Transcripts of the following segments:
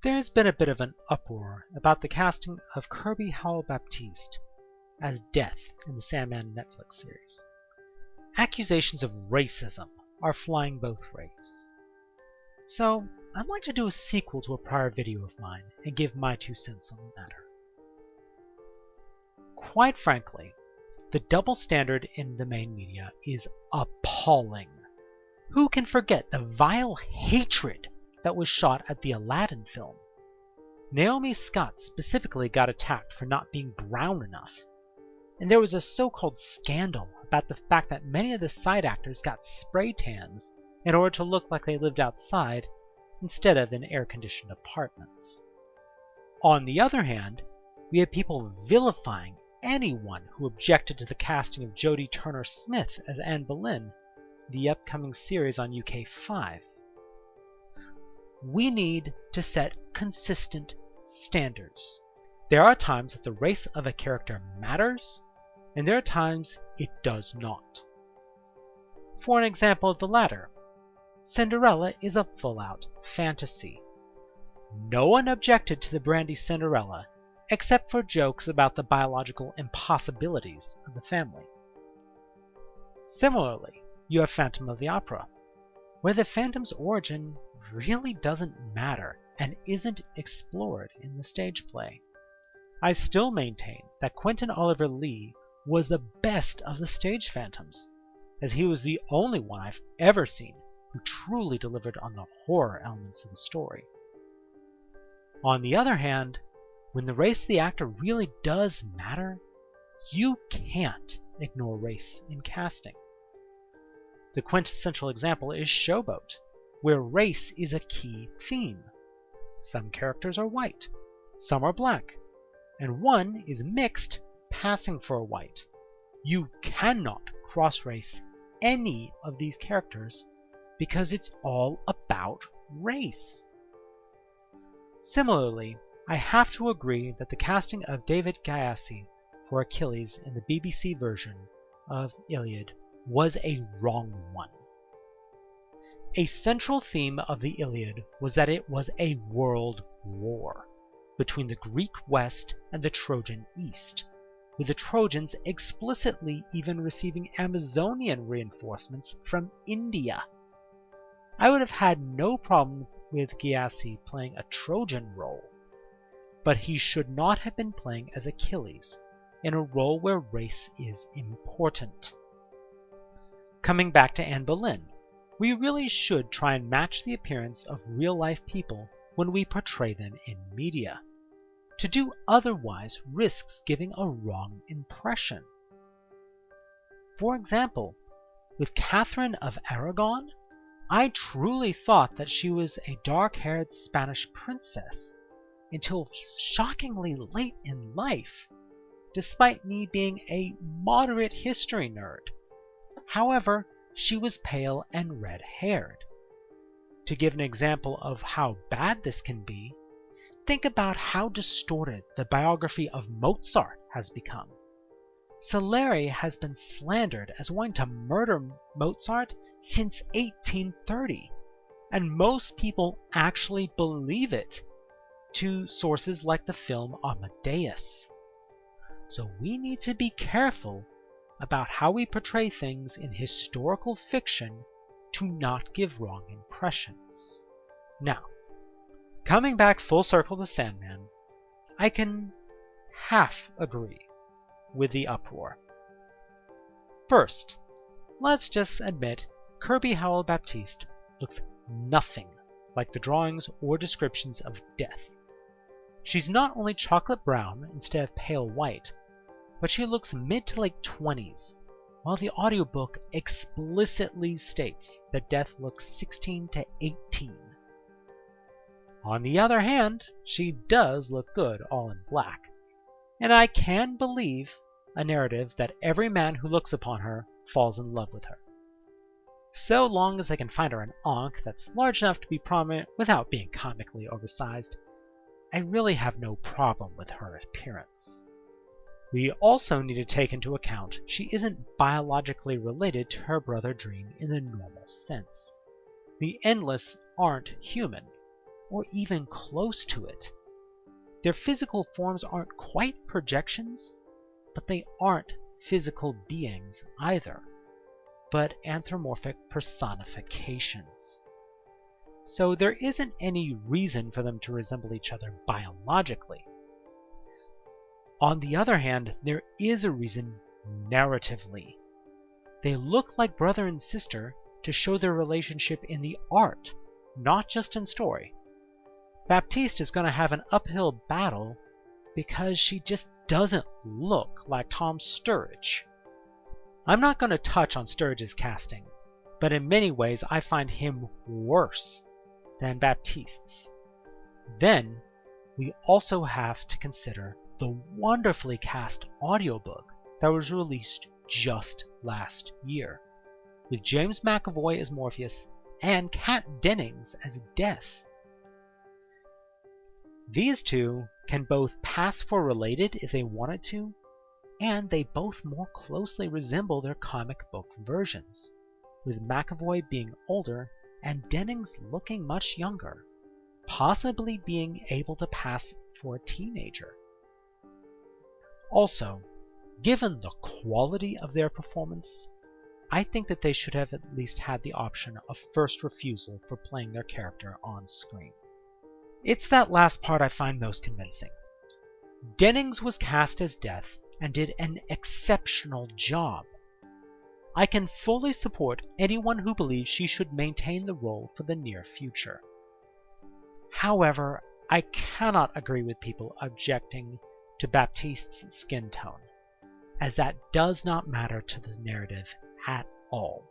There's been a bit of an uproar about the casting of Kirby Howell-Baptiste as Death in the Sandman Netflix series. Accusations of racism are flying both ways. So, I'd like to do a sequel to a prior video of mine and give my 2 cents on the matter. Quite frankly, the double standard in the main media is appalling. Who can forget the vile hatred that was shot at the Aladdin film? Naomi Scott specifically got attacked for not being brown enough. And there was a so-called scandal about the fact that many of the side actors got spray tans in order to look like they lived outside instead of in air-conditioned apartments. On the other hand, we had people vilifying anyone who objected to the casting of Jodie Turner-Smith as Anne Boleyn, the upcoming series on UK5. We need to set consistent standards. There are times that the race of a character matters, and there are times it does not. For an example of the latter, Cinderella is a full-out fantasy. No one objected to the brandy Cinderella, except for jokes about the biological impossibilities of the family. Similarly, you have Phantom of the Opera, where the Phantom's origin really doesn't matter and isn't explored in the stage play. I still maintain that Quentin Oliver Lee was the best of the stage Phantoms, as he was the only one I've ever seen who truly delivered on the horror elements of the story. On the other hand, when the race of the actor really does matter, you can't ignore race in casting. The quintessential example is Showboat, where race is a key theme. Some characters are white, some are black, and one is mixed, passing for a white. You cannot cross-race any of these characters because it's all about race. Similarly, I have to agree that the casting of David Gyasi for Achilles in the BBC version of Iliad was a wrong one. A central theme of the Iliad was that it was a world war between the Greek West and the Trojan East, with the Trojans explicitly even receiving Amazonian reinforcements from India. I would have had no problem with Gyasi playing a Trojan role, but he should not have been playing as Achilles in a role where race is important. Coming back to Anne Boleyn, we really should try and match the appearance of real-life people when we portray them in media. To do otherwise risks giving a wrong impression. For example, with Catherine of Aragon, I truly thought that she was a dark-haired Spanish princess until shockingly late in life, despite me being a moderate history nerd. However, she was pale and red-haired. To give an example of how bad this can be, think about how distorted the biography of Mozart has become. Salieri has been slandered as wanting to murder Mozart since 1830, and most people actually believe it, to sources like the film Amadeus. So we need to be careful about how we portray things in historical fiction to not give wrong impressions. Now, coming back full circle to Sandman, I can half agree with the uproar. First, let's just admit Kirby Howell-Baptiste looks nothing like the drawings or descriptions of Death. She's not only chocolate brown instead of pale white, but she looks mid to late 20s, while the audiobook explicitly states that Death looks 16 to 18. On the other hand, she does look good all in black, and I can believe a narrative that every man who looks upon her falls in love with her. So long as they can find her an ankh that's large enough to be prominent without being comically oversized, I really have no problem with her appearance. We also need to take into account she isn't biologically related to her brother Dream in the normal sense. The Endless aren't human, or even close to it. Their physical forms aren't quite projections, but they aren't physical beings either, but anthropomorphic personifications. So there isn't any reason for them to resemble each other biologically. On the other hand, there is a reason narratively. They look like brother and sister to show their relationship in the art, not just in story. Baptiste is going to have an uphill battle because she just doesn't look like Tom Sturridge. I'm not going to touch on Sturridge's casting, but in many ways I find him worse than Baptiste's. Then we also have to consider the wonderfully cast audiobook that was released just last year, with James McAvoy as Morpheus and Kat Dennings as Death. These two can both pass for related if they wanted to, and they both more closely resemble their comic book versions, with McAvoy being older and Dennings looking much younger, possibly being able to pass for a teenager. Also, given the quality of their performance, I think that they should have at least had the option of first refusal for playing their character on screen. It's that last part I find most convincing. Dennings was cast as Death and did an exceptional job. I can fully support anyone who believes she should maintain the role for the near future. However, I cannot agree with people objecting to Baptiste's skin tone, as that does not matter to the narrative at all.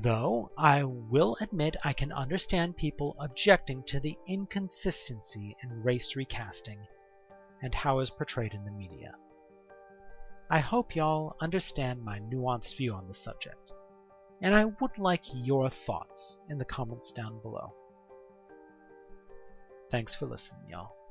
Though I will admit I can understand people objecting to the inconsistency in race recasting and how it is portrayed in the media. I hope y'all understand my nuanced view on the subject, and I would like your thoughts in the comments down below. Thanks for listening, y'all.